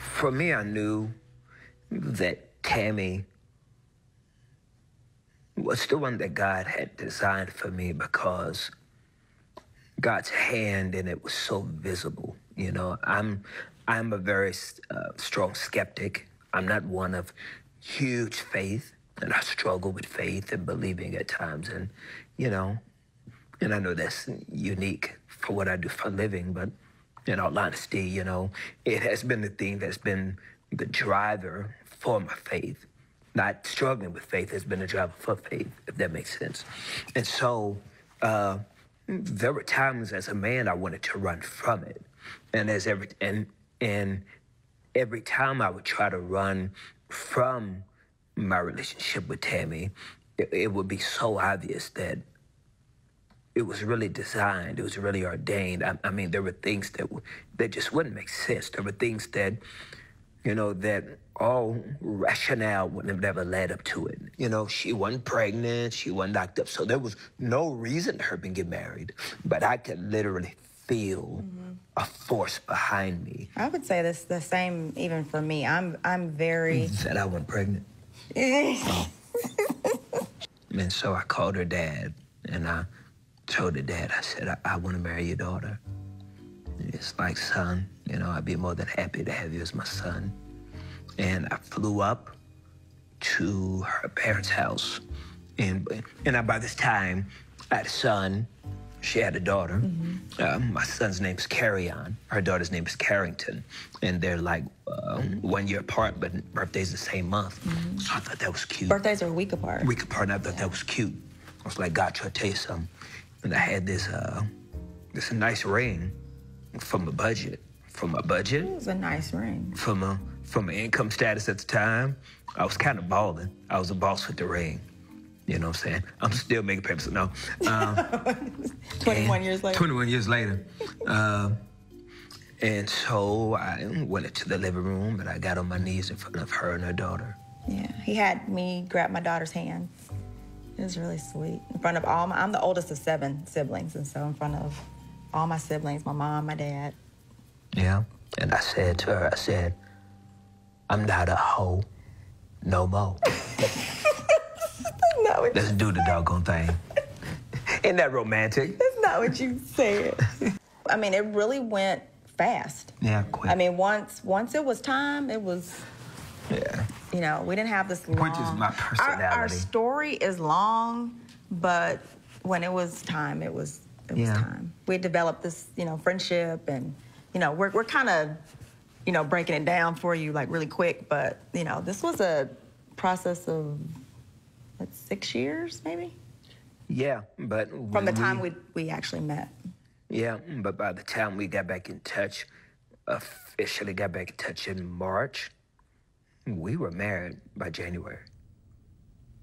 For me, I knew that Tammy was the one that God had designed for me because God's hand in it was so visible. You know, I'm a very strong skeptic. I'm not one of huge faith, and I struggle with faith and believing at times. And, you know, and I know that's unique for what I do for a living, but in all honesty, you know, it has been the thing that's been the driver for my faith. Not struggling with faith has been a driver for faith, if that makes sense. And so there were times as a man I wanted to run from it. And every time I would try to run from my relationship with Tammy, it would be so obvious that it was really designed, it was really ordained. I mean, there were things that just wouldn't make sense. There were things that, you know, that all rationale wouldn't have never led up to it. You know, she wasn't pregnant, she wasn't locked up, so there was no reason to her to get married. But I could literally feel a force behind me. I would say this the same even for me. I'm very... You said I wasn't pregnant. Oh. And so I called her dad, and I told her dad, I said, I want to marry your daughter. It's like, son, you know, I'd be more than happy to have you as my son. And I flew up to her parents' house. And by this time, I had a son. She had a daughter. My son's name's Carry-On. Her daughter's name is Carrington. And they're like 1 year apart, but birthday's the same month. So I thought that was cute. Birthdays are a week apart. A week apart, and I thought that was cute. I was like, God, try to tell you something. And I had this nice ring from a budget. From my budget. It was a nice ring. From an income status at the time, I was kind of balling. I was a boss with the ring. You know what I'm saying? I'm still making payments. No. 21 years later. 21 years later. And so I went into the living room, and I got on my knees in front of her and her daughter. Yeah, he had me grab my daughter's hand. It was really sweet. In front of I'm the oldest of 7 siblings, and so in front of all my siblings, my mom, my dad. Yeah, and I said to her, I said, I'm not a hoe no more. Let's do the doggone thing. Isn't that romantic? That's not what you said. I mean, it really went fast. Yeah, quick. I mean, once it was time, it was... Yeah. You know, we didn't have this long... Which is my personality. Our story is long, but when it was time, it was time. We developed this, you know, friendship, and, you know, we're kind of, you know, breaking it down for you, like, really quick, but, you know, this was a process of, what, 6 years, maybe? Yeah, but... From the time we actually met. Yeah, but by the time we got back in touch, officially got back in touch in March, we were married by January.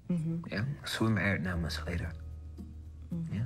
Yeah, so we're married 9 months later. Yeah.